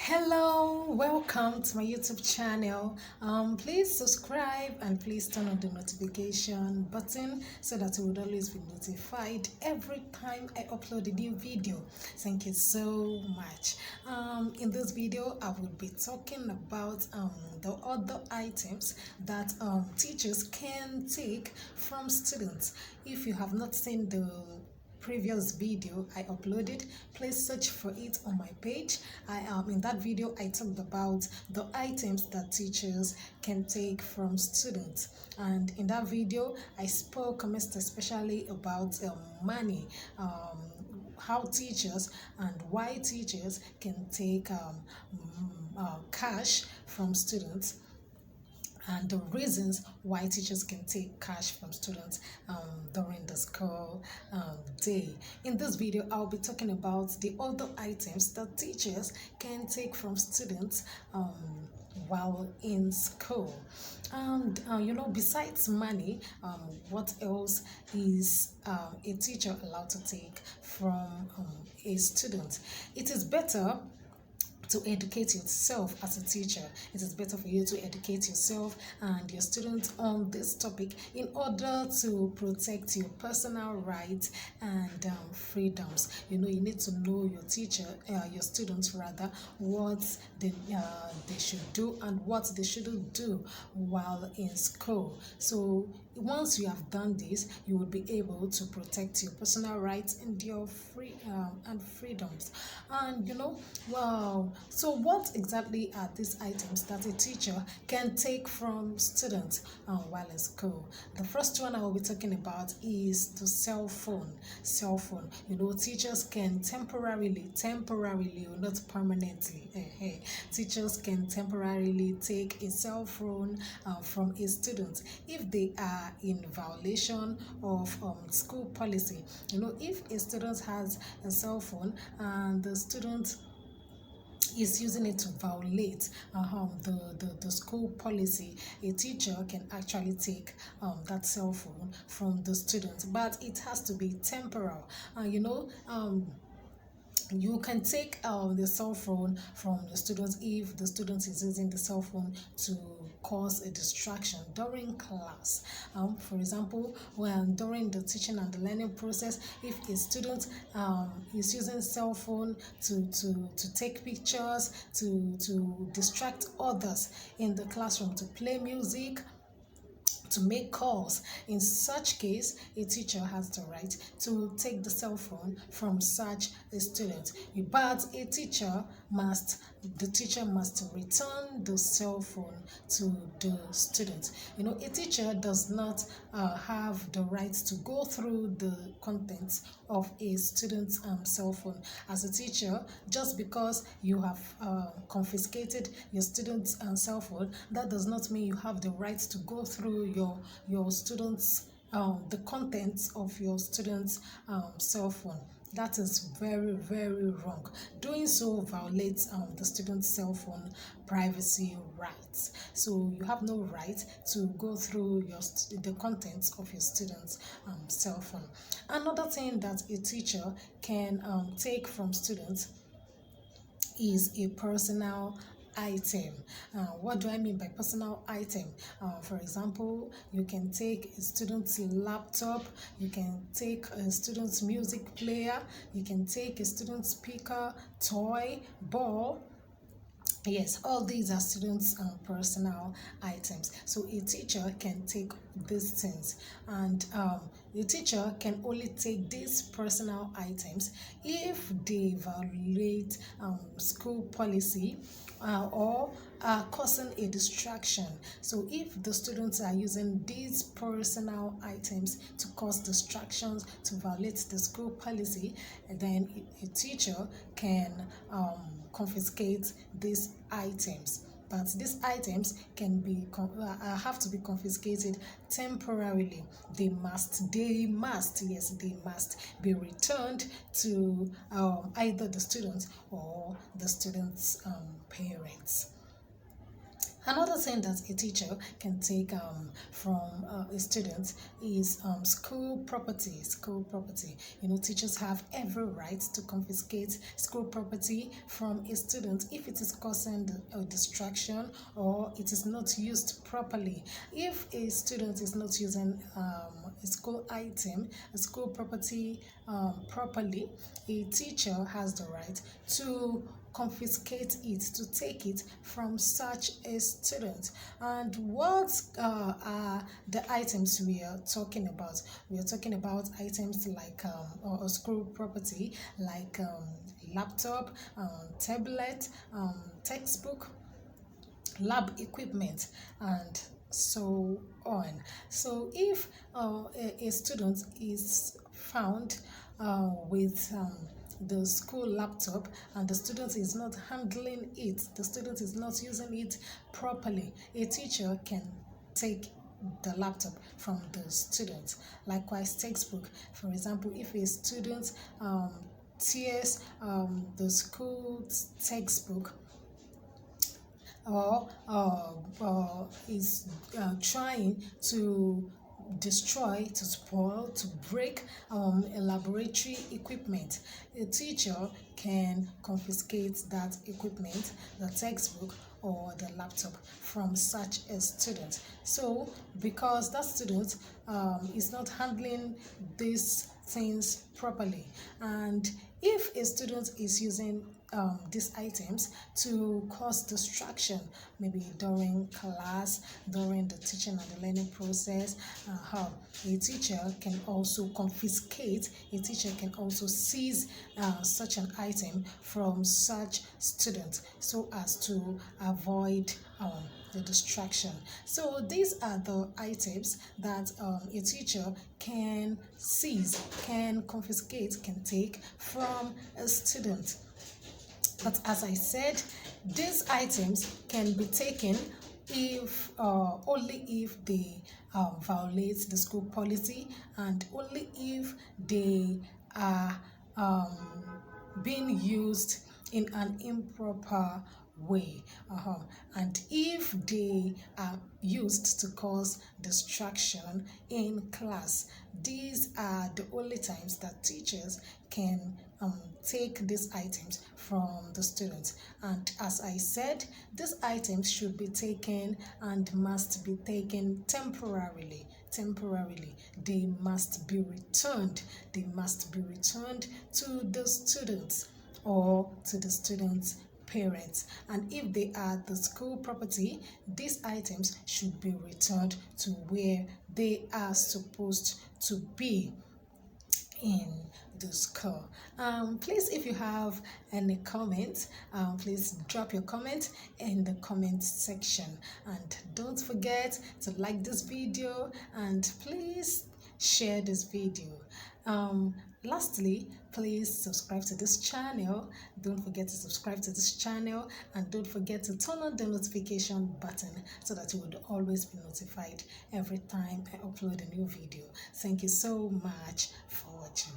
Hello, welcome to my YouTube channel. Please subscribe and please turn on the notification button so that you would always be notified every time I upload a new video. Thank you so much. In this video, I will be talking about the other items that teachers can take from students. If you have not seen the previous video I uploaded, please search for it on my page. In that video I talked about the items that teachers can take from students, and in that video I spoke most especially about money, how teachers and why teachers can take cash from students, and the reasons why teachers can take cash from students during the school day. In this video, I'll be talking about the other items that teachers can take from students while in school. And besides money, what else is a teacher allowed to take from a student? It is better to educate yourself as a teacher. It is better for you to educate yourself and your students on this topic in order to protect your personal rights and freedoms. You need to know your your students rather, what they should do and what they shouldn't do while in school. So once you have done this, you will be able to protect your personal rights and your freedoms. And so what exactly are these items that a teacher can take from students while in school? The first one I will be talking about is the cell phone. Cell phone. Teachers can temporarily, or not permanently, teachers can temporarily take a cell phone from a student if they are in violation of school policy. If a student has a cell phone and the student is using it to violate the school policy, a teacher can actually take that cell phone from the student, but it has to be temporal. You can take the cell phone from the students if the student is using the cell phone to cause a distraction during class. For example, when during the teaching and the learning process, if a student is using cell phone to take pictures, to distract others in the classroom, to play music, to make calls. In such case, a teacher has the right to take the cell phone from such a student. But the teacher must return the cell phone to the student. A teacher does not have the right to go through the contents of a student's cell phone. As a teacher, just because you have confiscated your student's cell phone, that does not mean you have the right to go through your students the contents of your students cell phone. That is very, very wrong. Doing so violates the student's cell phone privacy rights. So you have no right to go through the contents of your student's cell phone. Another thing that a teacher can take from students is a personal item. What do I mean by personal item? For example, you can take a student's laptop, you can take a student's music player, you can take a student's speaker, toy, ball. Yes, all these are students' personal items. So a teacher can take these things, and the teacher can only take these personal items if they violate school policy or are causing a distraction. So if the students are using these personal items to cause distractions, to violate the school policy, then a teacher can confiscate these items. But these items have to be confiscated temporarily. They must be returned to either the student or the student's parents. Another thing that a teacher can take from a student is school property. School property. Teachers have every right to confiscate school property from a student if it is causing a distraction or it is not used properly. If a student is not using a school item, a school property properly, a teacher has the right to confiscate it, to take it from such a student. And what are the items we are talking about? We are talking about items like or school property like laptop, tablet, textbook, lab equipment, and so on. So if a student is found with the school laptop and the student is not handling it, the student is not using it properly, a teacher can take the laptop from the student. Likewise, textbook. For example, if a student tears the school textbook or is trying to destroy, to spoil, to break a laboratory equipment, a teacher can confiscate that equipment, the textbook or the laptop from such a student. So because that student is not handling these things properly, and if a student is using these items to cause distraction, maybe during class, during the teaching and the learning process, a teacher can also confiscate, a teacher can also seize such an item from such student so as to avoid the distraction. So these are the items that a teacher can seize, can confiscate, can take from a student. But as I said, these items can be taken if only if they violate the school policy and only if they are being used in an improper way, and if they are used to cause distraction in class. These are the only times that teachers can take these items from the students. And as I said, these items should be taken and must be taken temporarily. They must be returned. They must be returned to the students or to the students' parents. And if they are the school property, these items should be returned to where they are supposed to be in the school. Please, if you have any comments, please drop your comment in the comment section, and don't forget to like this video and please share this video. Lastly, please subscribe to this channel. Don't forget to subscribe to this channel, and don't forget to turn on the notification button so that you would always be notified every time I upload a new video. Thank you so much for watching.